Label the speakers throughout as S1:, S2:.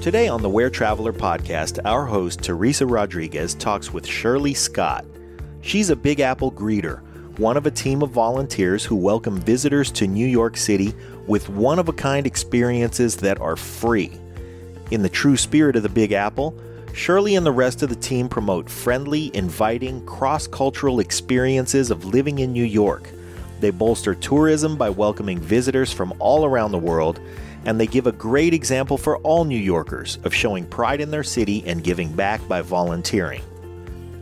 S1: Today on the Where Traveler podcast, our host Teresa Rodriguez talks with Shirley Scott. She's a Big Apple greeter, one of a team of volunteers who welcome visitors to New York City with one-of-a-kind experiences that are free. In the true spirit of the Big Apple, Shirley and the rest of the team promote friendly, inviting, cross-cultural experiences of living in New York. They bolster tourism by welcoming visitors from all around the world, and they give a great example for all New Yorkers of showing pride in their city and giving back by volunteering.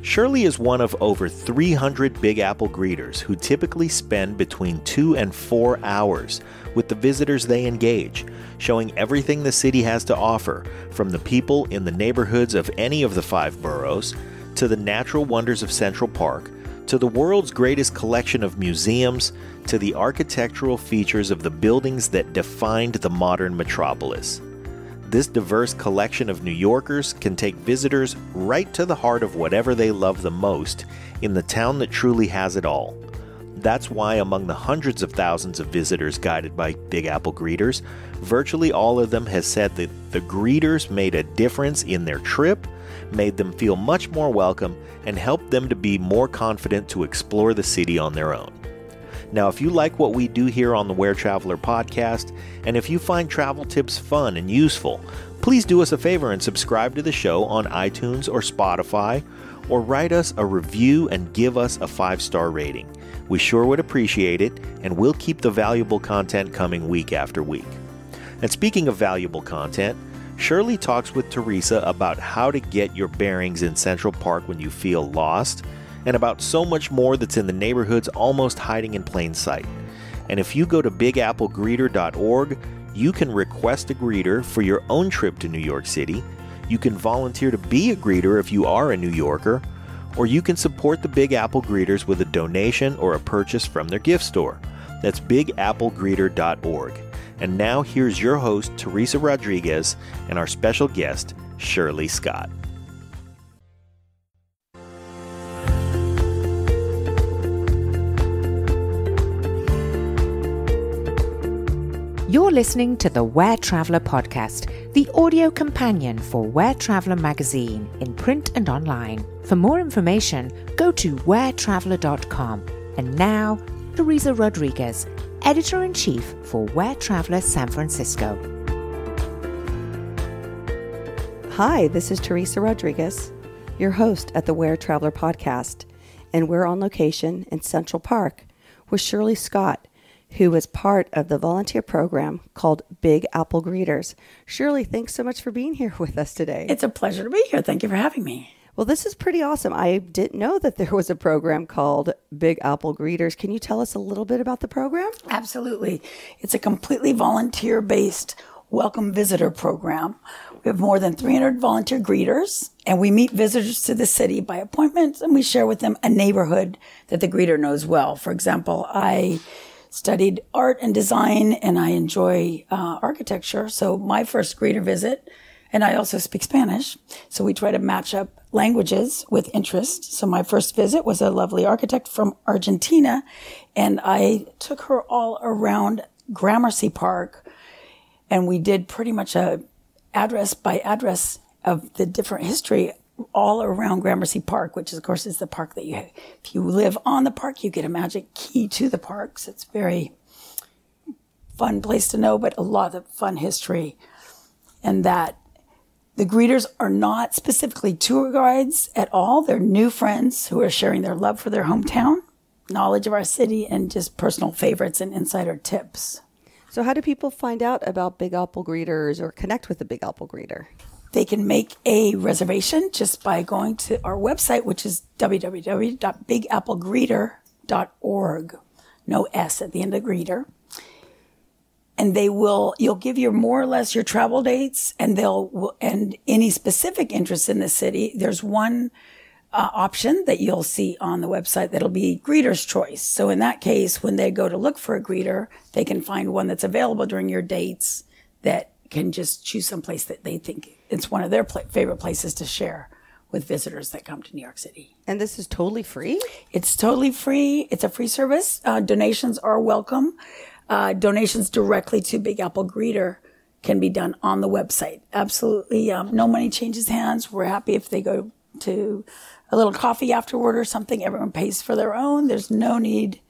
S1: Shirley is one of over 300 Big Apple greeters who typically spend between 2 and 4 hours with the visitors they engage, showing everything the city has to offer, from the people in the neighborhoods of any of the 5 boroughs, to the natural wonders of Central Park, to the world's greatest collection of museums, to the architectural features of the buildings that defined the modern metropolis. This diverse collection of New Yorkers can take visitors right to the heart of whatever they love the most in the town that truly has it all. That's why among the hundreds of thousands of visitors guided by Big Apple greeters, virtually all of them has said that the greeters made a difference in their trip, made them feel much more welcome, and helped them to be more confident to explore the city on their own. Now, if you like what we do here on the Where Traveler podcast, and if you find travel tips fun and useful, please do us a favor and subscribe to the show on iTunes or Spotify, or write us a review and give us a 5-star rating. We sure would appreciate it, and we'll keep the valuable content coming week after week. And speaking of valuable content, Shirley talks with Teresa about how to get your bearings in Central Park when you feel lost, and about so much more that's in the neighborhoods almost hiding in plain sight. And if you go to bigapplegreeter.org, you can request a greeter for your own trip to New York City. You can volunteer to be a greeter if you are a New Yorker, or you can support the Big Apple greeters with a donation or a purchase from their gift store. That's bigapplegreeter.org. And now here's your host, Teresa Rodriguez, and our special guest, Shirley Scott.
S2: You're listening to the Where Traveler podcast, the audio companion for Where Traveler magazine in print and online. For more information, go to wheretraveler.com. And now, Teresa Rodriguez, Editor-in-Chief for Where Traveler San Francisco.
S3: Hi, this is Teresa Rodriguez, your host at the Where Traveler podcast, and we're on location in Central Park with Shirley Scott, who is part of the volunteer program called Big Apple Greeters. Shirley, thanks so much for being here with us today.
S4: It's a pleasure to be here. Thank you for having me.
S3: Well, this is pretty awesome. I didn't know that there was a program called Big Apple Greeters. Can you tell us a little bit about the program?
S4: Absolutely. It's a completely volunteer-based welcome visitor program. We have more than 300 volunteer greeters, and we meet visitors to the city by appointment, and we share with them a neighborhood that the greeter knows well. For example, I studied art and design, and I enjoy architecture. So my first greeter visit, and I also speak Spanish, so we try to match up languages with interest. So my first visit was a lovely architect from Argentina, and I took her all around Gramercy Park, and we did pretty much a address by address of the different history all around Gramercy Park, which of course is the park that if you live on the park, you get a magic key to the parks. It's a very fun place to know, but a lot of fun history. And that the greeters are not specifically tour guides at all. They're new friends who are sharing their love for their hometown, knowledge of our city, and just personal favorites and insider tips.
S3: So how do people find out about Big Apple Greeters or connect with the Big Apple Greeter?
S4: They can make a reservation just by going to our website, which is www.bigapplegreeter.org. No S at the end of greeter. And you'll give your more or less your travel dates, and and any specific interest in the city. There's one option that you'll see on the website that'll be greeter's choice. So in that case, when they go to look for a greeter, they can find one that's available during your dates that can just choose some place that they think it's one of their favorite places to share with visitors that come to New York City.
S3: And this is totally free?
S4: It's totally free. It's a free service. Donations are welcome. Donations directly to Big Apple Greeter can be done on the website. Absolutely. No money changes hands. We're happy if they go to a little coffee afterward or something. Everyone pays for their own. There's no need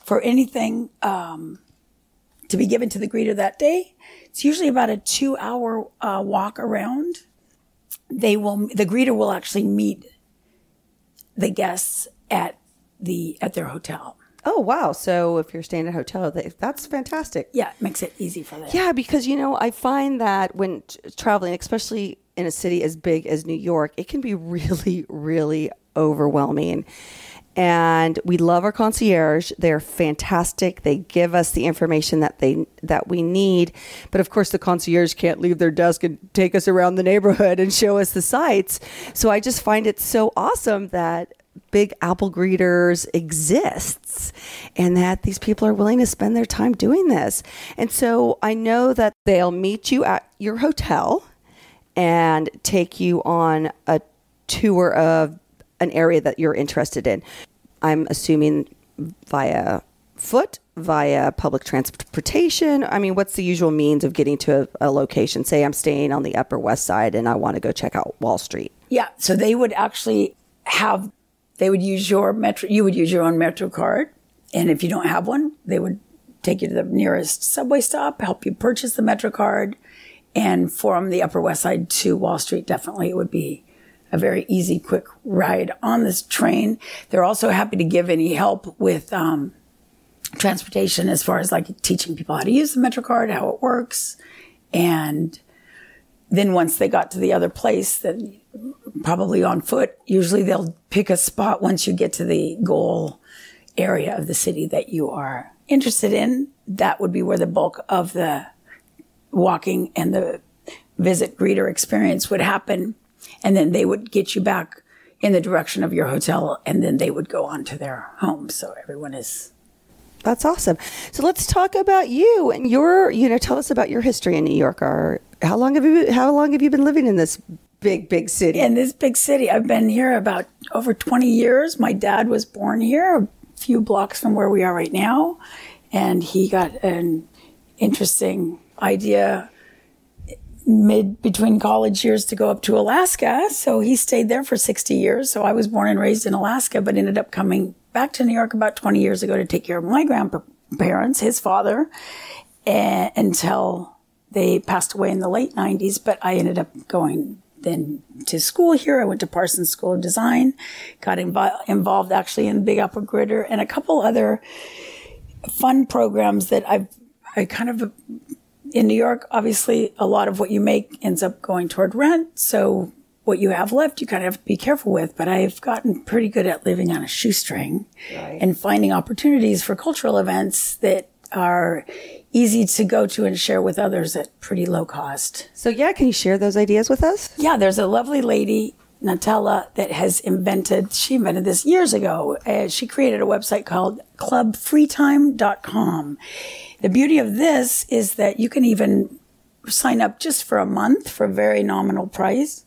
S4: for anything to be given to the greeter that day. It's usually about a 2-hour walk around. The greeter will actually meet the guests at their hotel.
S3: Oh, wow. So if you're staying at a hotel, that's fantastic.
S4: Yeah, it makes it easy for them.
S3: Yeah, because, I find that when traveling, especially in a city as big as New York, it can be really, really overwhelming. And we love our concierge. They're fantastic. They give us the information that we need. But of course, the concierge can't leave their desk and take us around the neighborhood and show us the sights. So I just find it so awesome that Big Apple Greeters exists and that these people are willing to spend their time doing this. And so I know that they'll meet you at your hotel and take you on a tour of an area that you're interested in. I'm assuming via foot, via public transportation. I mean, what's the usual means of getting to a location? Say I'm staying on the Upper West Side and I want to go check out Wall Street.
S4: Yeah. So they would actually they would use your Metro, you would use your own Metro card. And if you don't have one, they would take you to the nearest subway stop, help you purchase the Metro card. And from the Upper West Side to Wall Street, definitely it would be a very easy, quick ride on this train. They're also happy to give any help with transportation as far as like teaching people how to use the Metro card, how it works. And then once they got to the other place, then probably on foot, usually they'll pick a spot once you get to the goal area of the city that you are interested in. That would be where the bulk of the walking and the visit greeter experience would happen. And then they would get you back in the direction of your hotel, and then they would go on to their home. So everyone is...
S3: That's awesome. So let's talk about you and tell us about your history in New York. Or how long have you been living in this big city?
S4: In this big city, I've been here about over 20 years. My dad was born here, a few blocks from where we are right now, and he got an interesting idea between college years to go up to Alaska. So he stayed there for 60 years. So I was born and raised in Alaska, but ended up coming back to New York about 20 years ago to take care of my grandparents, his father, until they passed away in the late 90s. But I ended up going then to school here. I went to Parsons School of Design, got involved actually in Big Apple Greeter and a couple other fun programs that I kind of... In New York, obviously, a lot of what you make ends up going toward rent. So what you have left, you kind of have to be careful with. But I've gotten pretty good at living on a shoestring and finding opportunities for cultural events that are easy to go to and share with others at pretty low cost.
S3: So, can you share those ideas with us? Yeah,
S4: there's a lovely lady, Nutella, that she invented this years ago. She created a website called clubfreetime.com. The beauty of this is that you can even sign up just for a month for a very nominal price,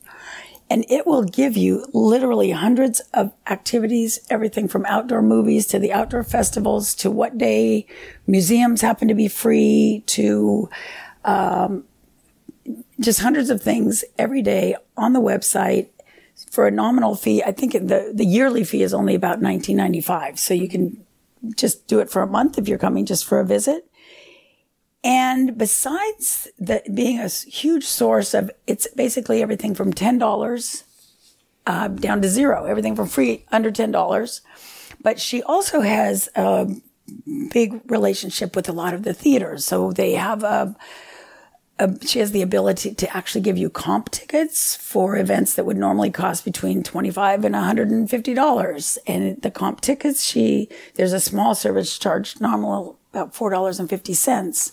S4: and it will give you literally hundreds of activities, everything from outdoor movies to the outdoor festivals to what day museums happen to be free to just hundreds of things every day on the website for a nominal fee. I think the yearly fee is only about $19.95, so you can just do it for a month if you're coming just for a visit. And besides being a huge source of, it's basically everything from $10 down to zero, everything from free under $10. But she also has a big relationship with a lot of the theaters. So they have she has the ability to actually give you comp tickets for events that would normally cost between $25 and $150. And the comp tickets, there's a small service charge, nominal about $4.50.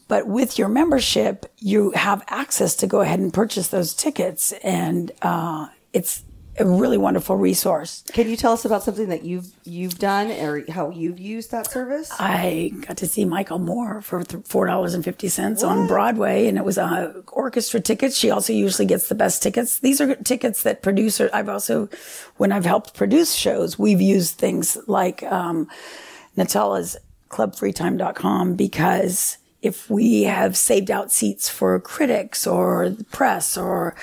S4: But with your membership, you have access to go ahead and purchase those tickets. And it's a really wonderful resource.
S3: Can you tell us about something that you've done or how you've used that service?
S4: I got to see Michael Moore for $4.50 on Broadway, and it was orchestra tickets. She also usually gets the best tickets. These are tickets that producers, when I've helped produce shows, we've used things like Nutella's clubfreetime.com, because if we have saved out seats for critics or the press or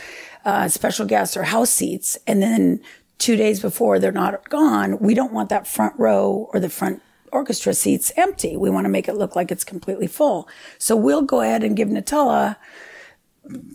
S4: special guests or house seats, and then 2 days before they're not gone, we don't want that front row or the front orchestra seats empty. We want to make it look like it's completely full. So we'll go ahead and give Nutella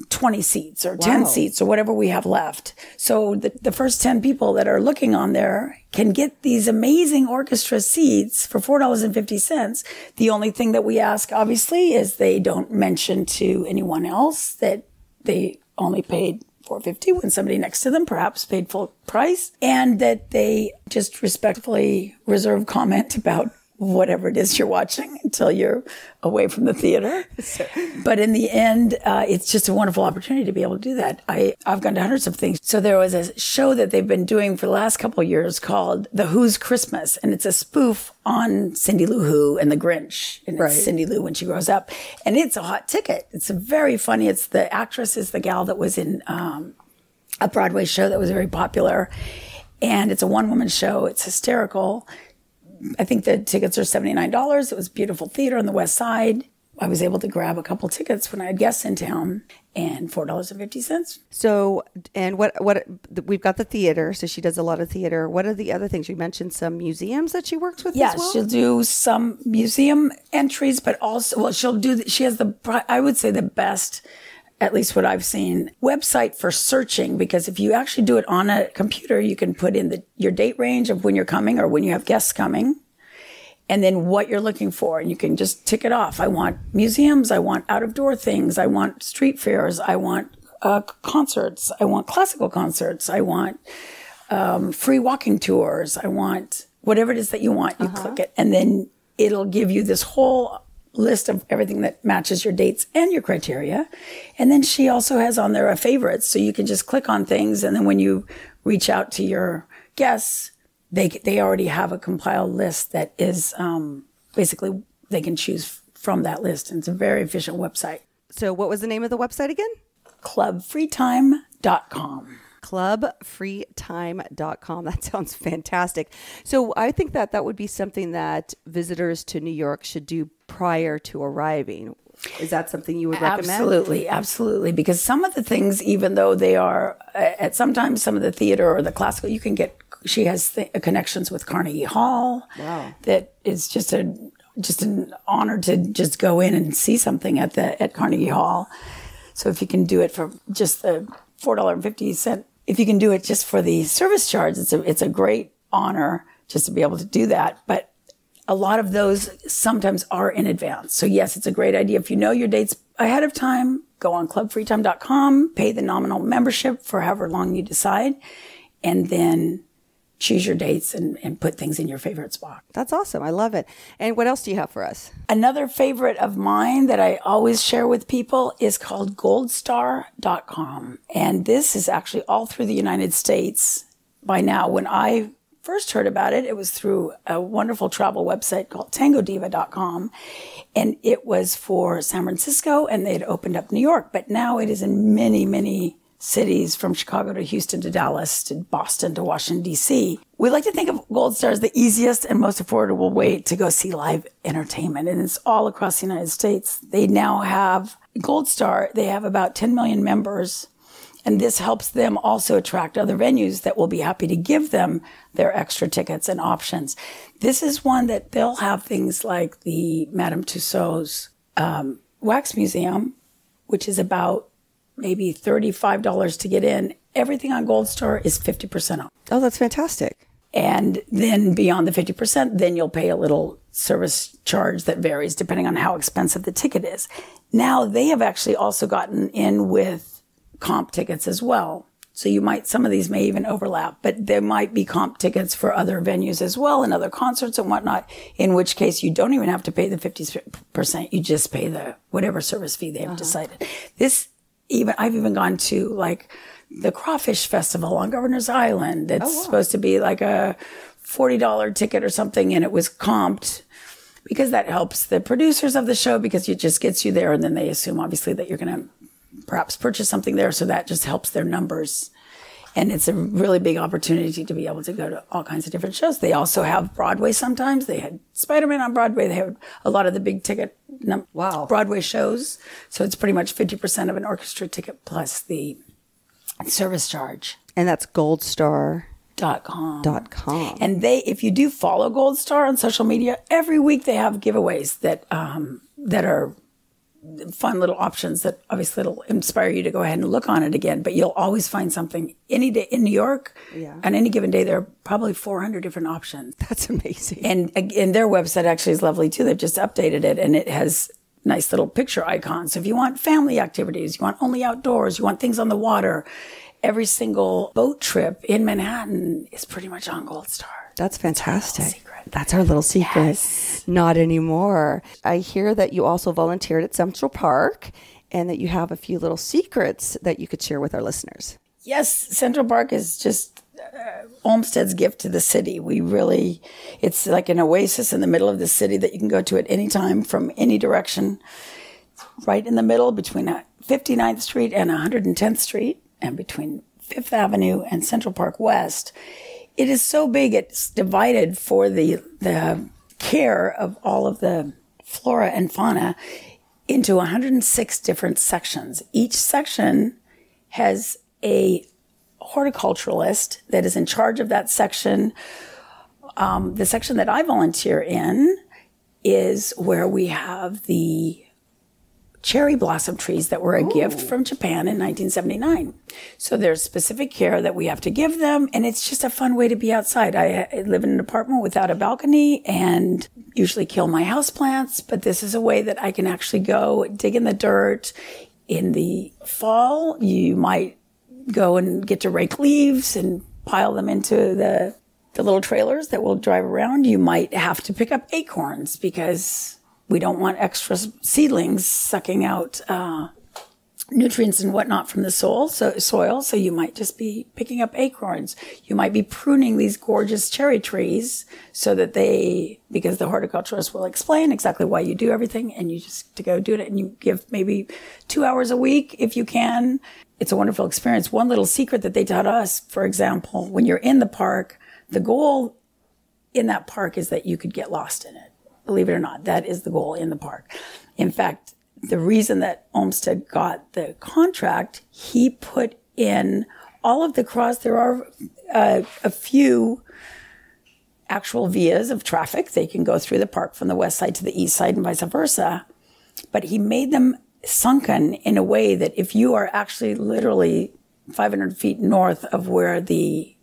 S4: 20 seats or 10 seats or whatever we have left. So the first 10 people that are looking on there can get these amazing orchestra seats for $4.50. The only thing that we ask, obviously, is they don't mention to anyone else that they only paid $4.50 when somebody next to them perhaps paid full price, and that they just respectfully reserve comment about whatever it is you're watching until you're away from the theater. But in the end, it's just a wonderful opportunity to be able to do that. I've gone to hundreds of things. So there was a show that they've been doing for the last couple of years called The Who's Christmas. And it's a spoof on Cindy Lou Who and the Grinch. And it's Cindy Lou when she grows up. And it's a hot ticket. It's very funny. It's the actress is the gal that was in a Broadway show that was very popular. And it's a one-woman show. It's hysterical. I think the tickets are $79. It was beautiful theater on the West Side. I was able to grab a couple tickets when I had guests in town, and $4.50.
S3: So, and what we've got the theater. So she does a lot of theater. What are the other things? You mentioned some museums that she works with.
S4: Yes,
S3: as well?
S4: She'll do some museum entries, but also, well, she has I would say the best, at least what I've seen, website for searching, because if you actually do it on a computer, you can put in your date range of when you're coming or when you have guests coming, and then what you're looking for. And you can just tick it off. I want museums. I want out-of-door things. I want street fairs. I want concerts. I want classical concerts. I want free walking tours. I want whatever it is that you want. You click it, and then it'll give you this whole list of everything that matches your dates and your criteria. And then she also has on there a favorites. So you can just click on things. And then when you reach out to your guests, they already have a compiled list that is basically they can choose from that list. And it's a very efficient website.
S3: So what was the name of the website again?
S4: Clubfreetime.com.
S3: Clubfreetime.com. That sounds fantastic. So I think that would be something that visitors to New York should do prior to arriving. Is that something you would recommend?
S4: Absolutely, absolutely. Because some of the things, even though they are at sometimes some of the theater or the classical, you can get. She has connections with Carnegie Hall. Wow, that is just an honor to just go in and see something at Carnegie Hall. So if you can do it for just the $4.50, if you can do it just for the service charge, it's a great honor just to be able to do that. But a lot of those sometimes are in advance. So yes, it's a great idea. If you know your dates ahead of time, go on clubfreetime.com, pay the nominal membership for however long you decide, and then choose your dates and put things in your favorite spot.
S3: That's awesome. I love it. And what else do you have for us?
S4: Another favorite of mine that I always share with people is called goldstar.com. And this is actually all through the United States by now. When I first heard about it, it was through a wonderful travel website called TangoDiva.com. And it was for San Francisco, and they'd opened up New York. But now it is in many, many cities, from Chicago to Houston to Dallas to Boston to Washington, D.C. We like to think of Gold Star as the easiest and most affordable way to go see live entertainment. And it's all across the United States. They now have Gold Star. They have about 10 million members. And this helps them also attract other venues that will be happy to give them their extra tickets and options. This is one that they'll have things like the Madame Tussauds Wax Museum, which is about maybe $35 to get in. Everything on Gold Star is 50% off.
S3: Oh, that's fantastic.
S4: And then beyond the 50%, then you'll pay a little service charge that varies depending on how expensive the ticket is. Now they have actually also gotten in with comp tickets as well. So some of these may even overlap, but there might be comp tickets for other venues as well and other concerts and whatnot, in which case you don't even have to pay the 50%. You just pay the whatever service fee they've decided. I've even gone to like the Crawfish Festival on Governor's Island. It's supposed to be like a $40 ticket or something, and it was comped because that helps the producers of the show, because it just gets you there, and then they assume obviously that you're going to perhaps purchase something there, so that just helps their numbers. And it's a really big opportunity to be able to go to all kinds of different shows. They also have Broadway sometimes. They had Spider-Man on Broadway. They have a lot of the big ticket Broadway shows. So it's pretty much 50% of an orchestra ticket plus the service charge.
S3: And that's goldstar.com.
S4: And if you do follow Gold Star on social media, every week they have giveaways that are fun little options that obviously it'll inspire you to go ahead and look on it again. But you'll always find something any day in New York. Yeah. On any given day, there are probably 400 different options.
S3: That's amazing.
S4: And their website actually is lovely too. They've just updated it, and it has nice little picture icons. So if you want family activities, you want only outdoors, you want things on the water, every single boat trip in Manhattan is pretty much on Gold Star.
S3: That's fantastic. That's our little secret.
S4: Yes.
S3: Not anymore. I hear that you also volunteered at Central Park and that you have a few little secrets that you could share with our listeners.
S4: Yes, Central Park is just Olmsted's gift to the city. It's like an oasis in the middle of the city that you can go to at any time from any direction. Right in the middle between 59th Street and 110th Street and between 5th Avenue and Central Park West. It is so big, it's divided for the care of all of the flora and fauna into 106 different sections. Each section has a horticulturalist that is in charge of that section. The section that I volunteer in is where we have the cherry blossom trees that were a gift from Japan in 1979. So there's specific care that we have to give them, and it's just a fun way to be outside. I live in an apartment without a balcony and usually kill my houseplants, but this is a way that I can actually go dig in the dirt. In the fall, you might go and get to rake leaves and pile them into the little trailers that will drive around. You might have to pick up acorns because we don't want extra seedlings sucking out nutrients and whatnot from the soil. So you might just be picking up acorns. You might be pruning these gorgeous cherry trees so that because the horticulturist will explain exactly why you do everything, and you just to go do it. And you give maybe 2 hours a week if you can. It's a wonderful experience. One little secret that they taught us, for example, when you're in the park, the goal in that park is that you could get lost in it. Believe it or not, that is the goal in the park. In fact, the reason that Olmsted got the contract, he put in all of the there are a few actual vias of traffic. They can go through the park from the west side to the east side and vice versa. But he made them sunken in a way that if you are actually literally 500 feet north of where the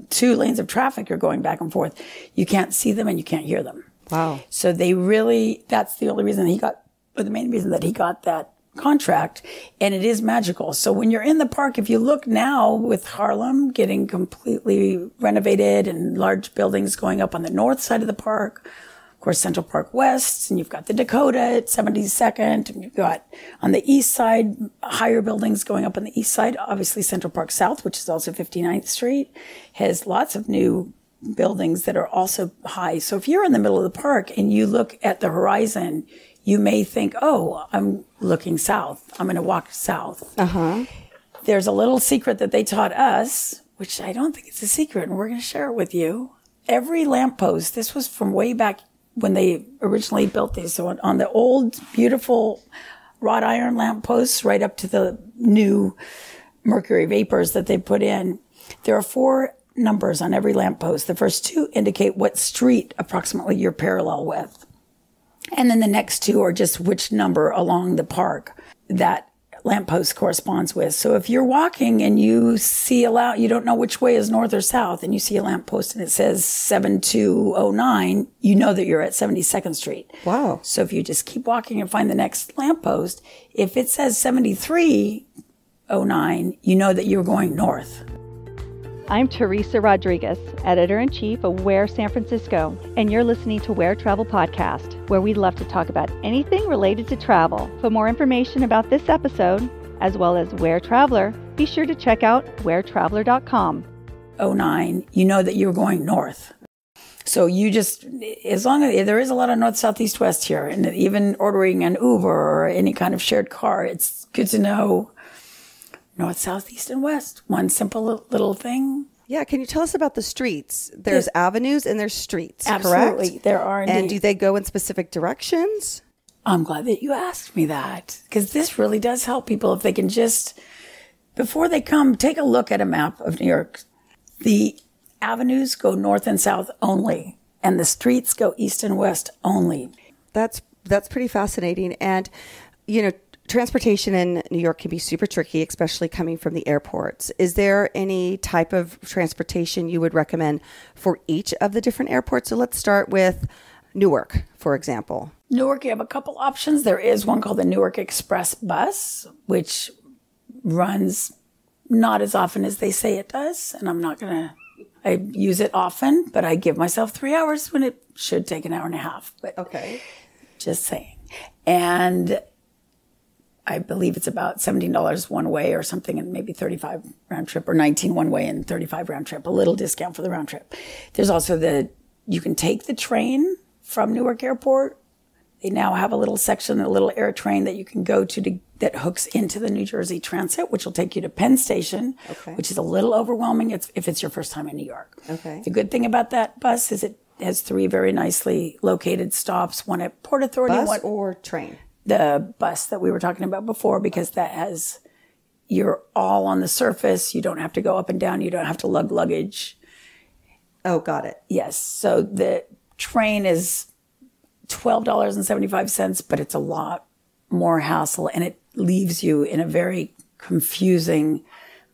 S4: 2 lanes of traffic are going back and forth, you can't see them and you can't hear them.
S3: Wow.
S4: So that's the only reason the main reason that he got that contract. And it is magical. So when you're in the park, if you look now with Harlem getting completely renovated and large buildings going up on the north side of the park, of course, Central Park West, and you've got the Dakota at 72nd, and you've got on the east side, higher buildings going up on the east side. Obviously, Central Park South, which is also 59th Street, has lots of new buildings that are also high. So if you're in the middle of the park and you look at the horizon, you may think, oh, I'm looking south. I'm going to walk south. Uh-huh. There's a little secret that they taught us, which I don't think it's a secret, and we're going to share it with you. Every lamppost, this was from way back when they originally built these. So on the old, beautiful wrought iron lampposts right up to the new mercury vapors that they put in, there are 4 numbers on every lamppost. The first 2 indicate what street approximately you're parallel with. And then the next 2 are just which number along the park that lamppost corresponds with. So if you're walking and you see you don't know which way is north or south, and you see a lamppost and it says 7209, you know that you're at 72nd Street.
S3: Wow.
S4: So if you just keep walking and find the next lamppost, if it says 7309, you know that you're going north.
S5: I'm Teresa Rodriguez, Editor-in-Chief of Where San Francisco, and you're listening to Where Travel Podcast, where we'd love to talk about anything related to travel. For more information about this episode, as well as Where Traveler, be sure to check out wheretraveler.com.
S4: 09, you know that you're going north. So you just, as long as there is a lot of north, south, east, west here, and even ordering an Uber or any kind of shared car, it's good to know north, south, east, and west. One simple little thing.
S3: Yeah, can you tell us about the streets? There's avenues and there's streets,
S4: Absolutely,
S3: correct?
S4: there are indeed.
S3: And do they go in specific directions?
S4: I'm glad that you asked me that, because this really does help people if they can just, before they come, take a look at a map of New York. The avenues go north and south only, and the streets go east and west only.
S3: That's pretty fascinating. And, you know, transportation in New York can be super tricky, especially coming from the airports. Is there any type of transportation you would recommend for each of the different airports? So let's start with Newark, for example.
S4: Newark, you have a couple options. There is one called the Newark Express Bus, which runs not as often as they say it does. And I use it often, but I give myself 3 hours when it should take an hour and a half. But
S3: okay,
S4: just saying. And I believe it's about $17 one way or something, and maybe 35 round trip, or 19 one way and 35 round trip, a little discount for the round trip. There's also you can take the train from Newark Airport. They now have a little section, a little air train that you can go to that hooks into the New Jersey Transit, which will take you to Penn Station, which is a little overwhelming if it's your first time in New York.
S3: Okay.
S4: The good thing about that bus is it has 3 very nicely located stops, one at Port Authority.
S3: Bus or train?
S4: The bus that we were talking about before, because you're all on the surface. You don't have to go up and down. You don't have to lug luggage.
S3: Oh, got it.
S4: Yes. So the train is $12.75, but it's a lot more hassle, and it leaves you in a very confusing,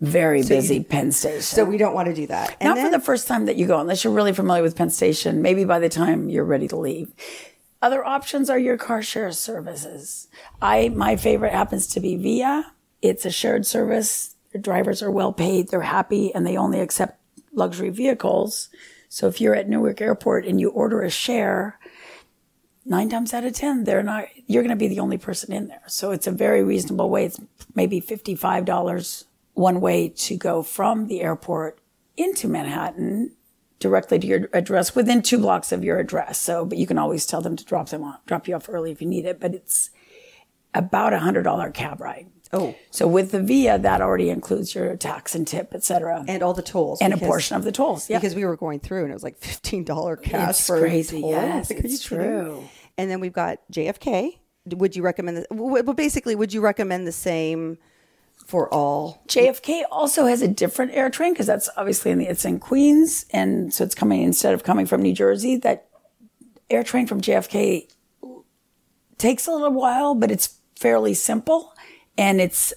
S4: very busy Penn Station.
S3: So we don't want to do that.
S4: Not for the first time that you go, unless you're really familiar with Penn Station, maybe by the time you're ready to leave. Other options are your car share services. My favorite happens to be Via. It's a shared service. Their drivers are well paid. They're happy, and they only accept luxury vehicles. So if you're at Newark Airport and you order a share, 9 times out of 10, you're going to be the only person in there. So it's a very reasonable way. It's maybe $55 one way to go from the airport into Manhattan directly to your address within 2 blocks of your address. But you can always tell them to drop you off early if you need it. But it's about $100 cab ride.
S3: Oh.
S4: So with the Via, that already includes your tax and tip, et cetera.
S3: And all the tolls.
S4: And a portion of the tolls, yeah.
S3: Because we were going through and it was like $15 cash
S4: it's
S3: for
S4: crazy,
S3: a toll.
S4: yes, it's true.
S3: And then we've got JFK. Would you recommend would you recommend the same for all?
S4: JFK also has a different air train, because that's obviously it's in Queens. And so it's instead of coming from New Jersey, that air train from JFK takes a little while, but it's fairly simple. And it's,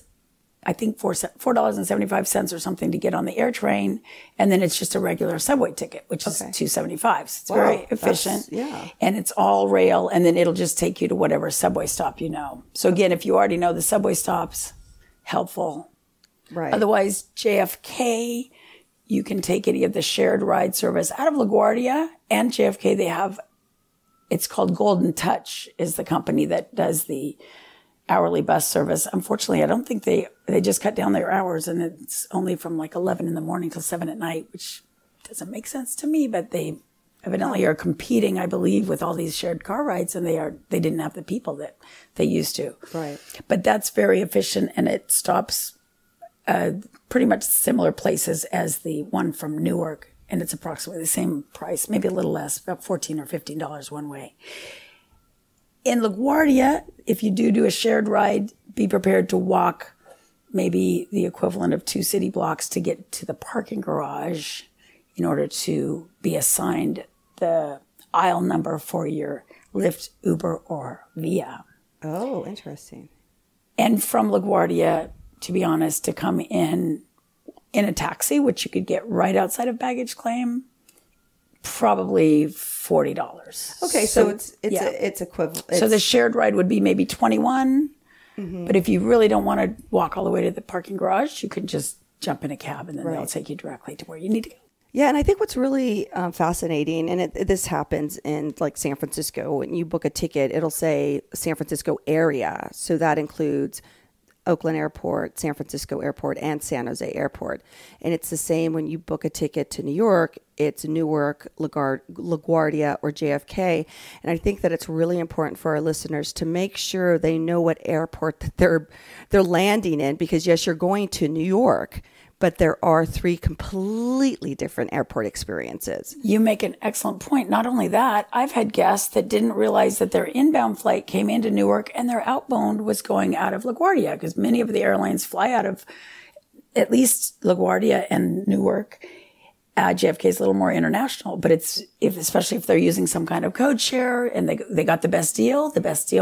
S4: I think, $4.75 or something to get on the air train. And then it's just a regular subway ticket, which is $2.75. So it's very efficient.
S3: Yeah.
S4: And it's all rail. And then it'll just take you to whatever subway stop you know. So again, if you already know the subway stops, helpful.
S3: Right.
S4: Otherwise, JFK, you can take any of the shared ride service out of LaGuardia and JFK. They have, it's called Golden Touch is the company that does the hourly bus service. Unfortunately, I don't think they just cut down their hours, and it's only from like 11 in the morning till 7 at night, which doesn't make sense to me, but they evidently are competing, I believe, with all these shared car rides, and they didn't have the people that they used to.
S3: Right.
S4: But that's very efficient, and it stops pretty much similar places as the one from Newark, and it's approximately the same price, maybe a little less, about $14 or $15 one way. In LaGuardia, if you do a shared ride, be prepared to walk maybe the equivalent of 2 city blocks to get to the parking garage in order to be assigned the aisle number for your Lyft, Uber, or Via.
S3: Oh, interesting.
S4: And from LaGuardia, to be honest, to come in a taxi, which you could get right outside of baggage claim, probably $40.
S3: Okay, so it's equivalent.
S4: So the shared ride would be maybe $21. Mm-hmm. But if you really don't want to walk all the way to the parking garage, you can just jump in a cab, and then they'll take you directly to where you need to go.
S3: Yeah, and I think what's really fascinating, and this happens in like San Francisco, when you book a ticket, it'll say San Francisco area. So that includes Oakland Airport, San Francisco Airport, and San Jose Airport. And it's the same when you book a ticket to New York. it's Newark, LaGuardia, or JFK. And I think that it's really important for our listeners to make sure they know what airport that they're landing in, because yes, you're going to New York, but there are 3 completely different airport experiences.
S4: You make an excellent point. Not only that, I've had guests that didn't realize that their inbound flight came into Newark and their outbound was going out of LaGuardia, because many of the airlines fly out of at least LaGuardia and Newark. JFK is a little more international, but especially if they're using some kind of code share and they got the best deal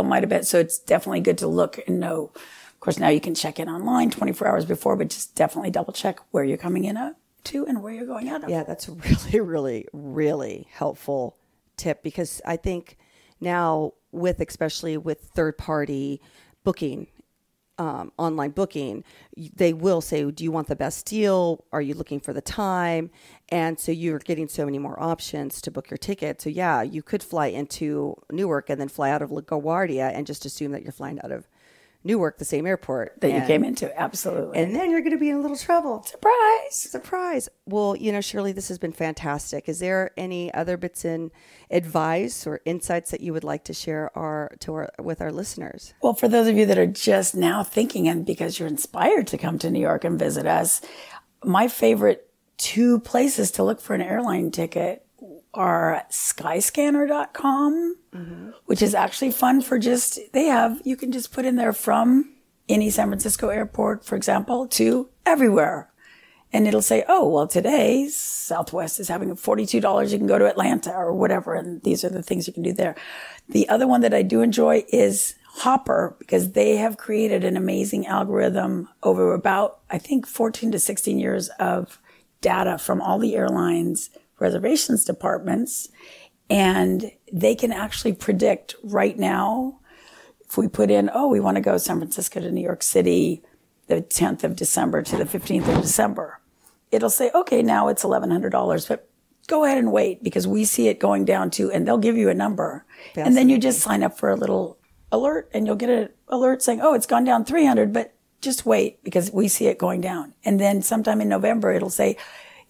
S4: might have been. So it's definitely good to look and know. Of course, now you can check in online 24 hours before, but just definitely double check where you're coming in to and where you're going out of.
S3: Yeah, that's a really, really, really helpful tip, because I think now especially with third party booking, online booking, they will say, do you want the best deal? Are you looking for the time? And so you're getting so many more options to book your ticket. So yeah, you could fly into Newark and then fly out of LaGuardia and just assume that you're flying out of Newark, the same airport
S4: that you came into. Absolutely.
S3: And then you're going to be in a little trouble. Surprise. Well, Shirley, this has been fantastic. Is there any other bits in advice or insights that you would like to share with our listeners?
S4: Well, for those of you that are just now thinking, and because you're inspired to come to New York and visit us, my favorite 2 places to look for an airline ticket are skyscanner.com, which is actually fun for you can just put in there from any San Francisco airport, for example, to everywhere. And it'll say, oh, well, today Southwest is having $42. You can go to Atlanta or whatever. And these are the things you can do there. The other one that I do enjoy is Hopper, because they have created an amazing algorithm over about, I think, 14 to 16 years of data from all the airlines' reservations departments, and they can actually predict right now, if we put in, we want to go San Francisco to New York City the 10th of December to the 15th of December. It'll say, okay, now it's $1,100, but go ahead and wait, because we see it going down to, and they'll give you a number. And then you just sign up for a little alert and you'll get an alert saying, it's gone down 300, but just wait, because we see it going down. And then sometime in November, it'll say,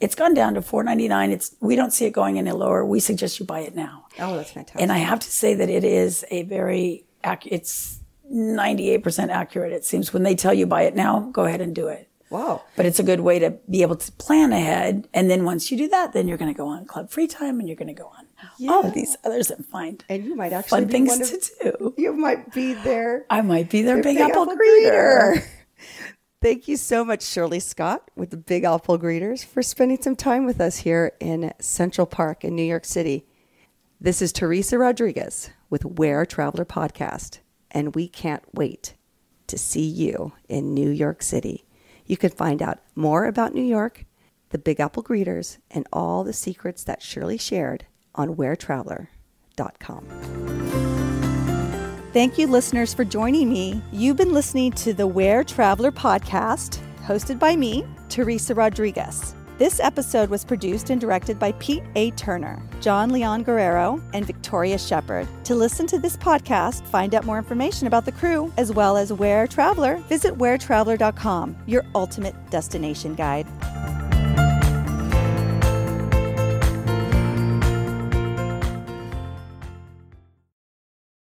S4: it's gone down to $499. We don't see it going any lower. We suggest you buy it now.
S3: Oh, that's fantastic.
S4: And I have to say that it is a very it's 98% accurate. It seems when they tell you buy it now, go ahead and do it.
S3: Wow.
S4: But it's a good way to be able to plan ahead. And then once you do that, then you're going to go on Club Free Time and you're going to go on all of these others and find
S3: and you might actually
S4: fun things to do.
S3: You might be there.
S4: I might be their Big Apple greeter.
S3: Thank you so much, Shirley Scott with the Big Apple Greeters, for spending some time with us here in Central Park in New York City. This is Teresa Rodriguez with Where Traveler Podcast, and we can't wait to see you in New York City. You can find out more about New York, the Big Apple Greeters, and all the secrets that Shirley shared on wheretraveler.com.
S5: Thank you, listeners, for joining me. You've been listening to the Where Traveler Podcast, hosted by me, Teresa Rodriguez. This episode was produced and directed by Pete A. Turner, John Leon Guerrero, and Victoria Shepard. To listen to this podcast, find out more information about the crew, as well as Where Traveler, visit wheretraveler.com, your ultimate destination guide.